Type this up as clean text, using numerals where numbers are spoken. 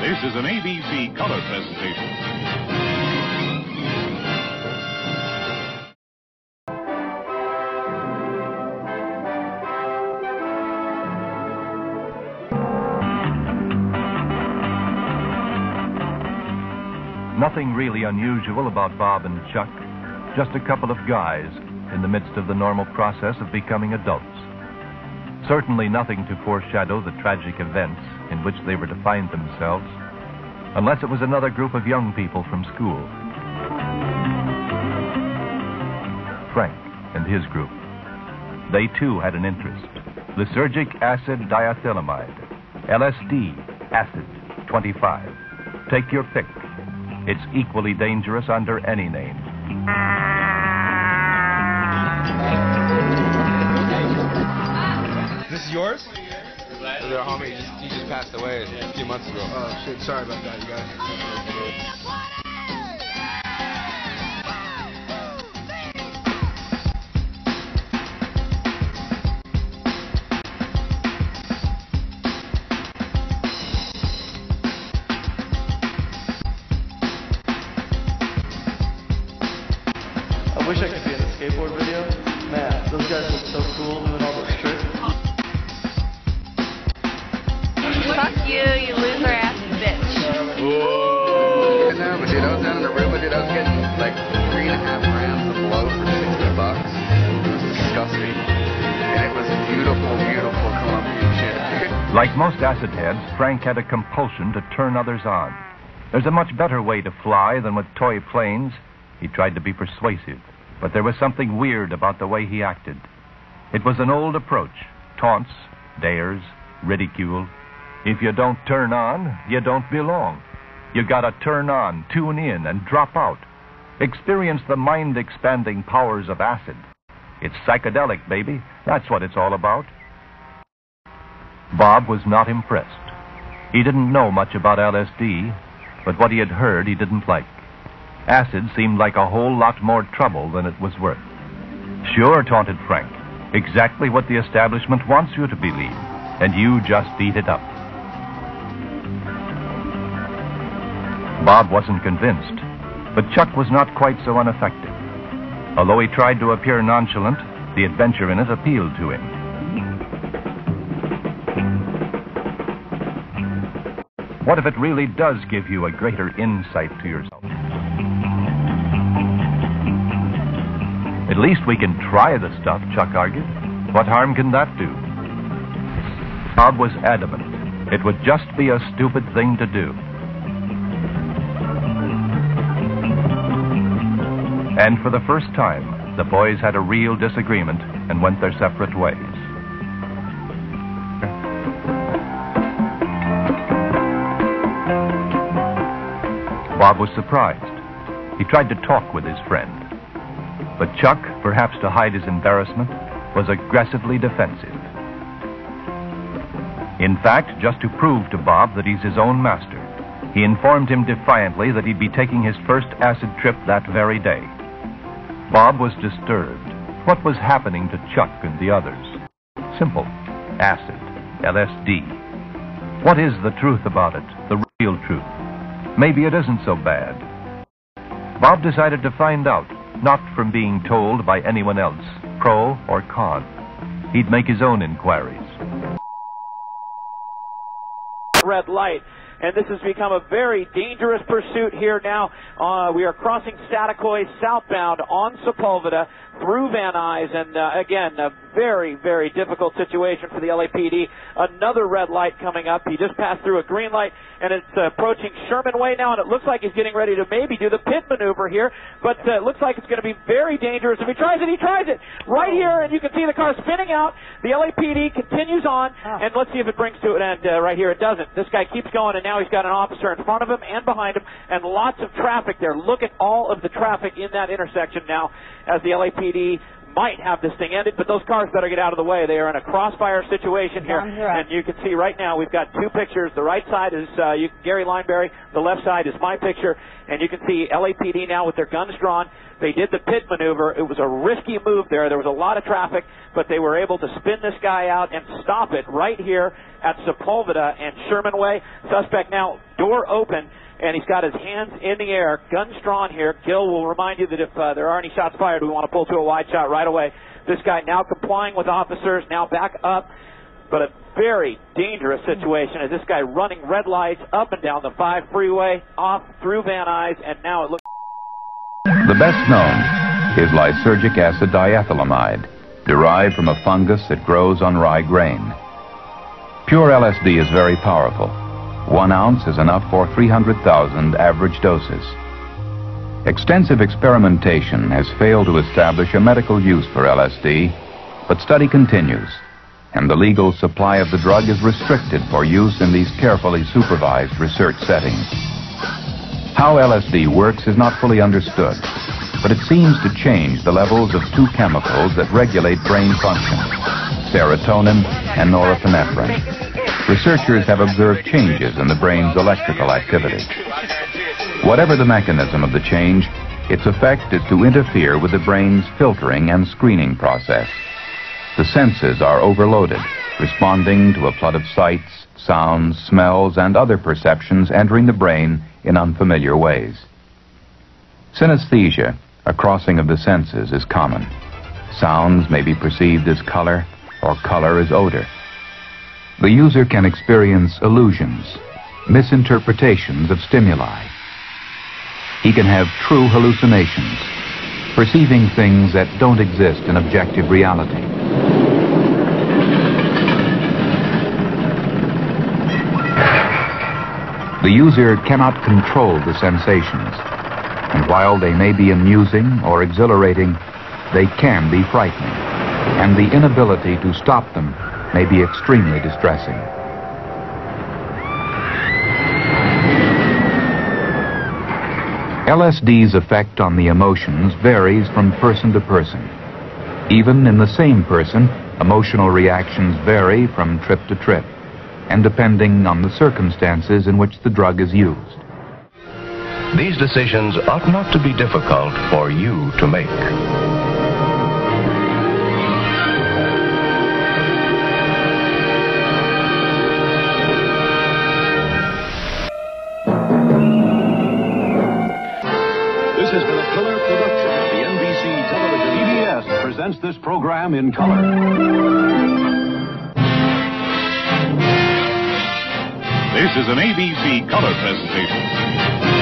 This is an ABC color presentation. Nothing really unusual about Bob and Chuck. Just a couple of guys in the midst of the normal process of becoming adults. Certainly nothing to foreshadow the tragic events in which they were to find themselves, unless it was another group of young people from school. Frank and his group. They too had an interest. Lysergic acid diethylamide. LSD, acid, 25. Take your pick. It's equally dangerous under any name. This is yours? They're a homie. He just passed away a few months ago. Oh, shit. Sorry about that, you guys. I wish I could be in the skateboard video. Man, those guys look so cool doing all those tricks. Fuck you, you loser ass bitch. Ooh. No, but dude, I was down in Aruba, dude. I was getting like 3.5 grams of blow for $60. It was disgusting. And it was beautiful, beautiful Colombian shit, dude. Like most acid heads, Frank had a compulsion to turn others on. There's a much better way to fly than with toy planes. He tried to be persuasive, but there was something weird about the way he acted. It was an old approach. Taunts, dares, ridicule. If you don't turn on, you don't belong. You gotta turn on, tune in, and drop out. Experience the mind-expanding powers of acid. It's psychedelic, baby. That's what it's all about. Bob was not impressed. He didn't know much about LSD, but what he had heard he didn't like. Acid seemed like a whole lot more trouble than it was worth. Sure, taunted Frank. Exactly what the establishment wants you to believe, and you just eat it up. Bob wasn't convinced, but Chuck was not quite so unaffected. Although he tried to appear nonchalant, the adventure in it appealed to him. What if it really does give you a greater insight to yourself? At least we can try the stuff, Chuck argued. What harm can that do? Bob was adamant. It would just be a stupid thing to do. And for the first time, the boys had a real disagreement and went their separate ways. Bob was surprised. He tried to talk with his friend. But Chuck, perhaps to hide his embarrassment, was aggressively defensive. In fact, just to prove to Bob that he's his own master, he informed him defiantly that he'd be taking his first acid trip that very day. Bob was disturbed. What was happening to Chuck and the others? Simple. Acid. LSD. What is the truth about it? The real truth? Maybe it isn't so bad. Bob decided to find out, not from being told by anyone else, pro or con. He'd make his own inquiries. Red light. And this has become a very dangerous pursuit here now. We are crossing Staticoy southbound on Sepulveda through Van Nuys, and again, a very, very difficult situation for the LAPD. Another red light coming up. He just passed through a green light, and it's approaching Sherman Way now, and it looks like he's getting ready to maybe do the pit maneuver here, but it looks like it's going to be very dangerous. If he tries it right here, and you can see the car spinning out. The LAPD continues on, and let's see if it brings to an end. Right here, it doesn't. This guy keeps going, and now he's got an officer in front of him and behind him, and lots of traffic there. Look at all of the traffic in that intersection now as the LAPD might have this thing ended, but those cars better get out of the way. They are in a crossfire situation here, and you can see right now we've got two pictures. The right side is Gary Lineberry. The left side is my picture, and you can see LAPD now with their guns drawn. They did the pit maneuver. It was a risky move there. There was a lot of traffic, but they were able to spin this guy out and stop it right here at Sepulveda and Sherman Way. Suspect now door open, and he's got his hands in the air, guns drawn here. Gil will remind you that if there are any shots fired, we want to pull to a wide shot right away. This guy now complying with officers, now back up, but a very dangerous situation as this guy running red lights up and down the 5 freeway, off through Van Nuys, and now it looks... The best known is lysergic acid diethylamide, derived from a fungus that grows on rye grain. Pure LSD is very powerful. 1 ounce is enough for 300,000 average doses. Extensive experimentation has failed to establish a medical use for LSD, but study continues, and the legal supply of the drug is restricted for use in these carefully supervised research settings. How LSD works is not fully understood, but it seems to change the levels of 2 chemicals that regulate brain function, serotonin and norepinephrine. Researchers have observed changes in the brain's electrical activity. Whatever the mechanism of the change, its effect is to interfere with the brain's filtering and screening process. The senses are overloaded, responding to a flood of sights, sounds, smells, and other perceptions entering the brain in unfamiliar ways. Synesthesia, a crossing of the senses, is common. Sounds may be perceived as color, or color as odor. The user can experience illusions, misinterpretations of stimuli. He can have true hallucinations, perceiving things that don't exist in objective reality. The user cannot control the sensations, and while they may be amusing or exhilarating, they can be frightening, and the inability to stop them may be extremely distressing. LSD's effect on the emotions varies from person to person. Even in the same person, emotional reactions vary from trip to trip, and depending on the circumstances in which the drug is used. These decisions ought not to be difficult for you to make. This has been a color production of the NBC television. CBS presents this program in color. This is an ABC color presentation.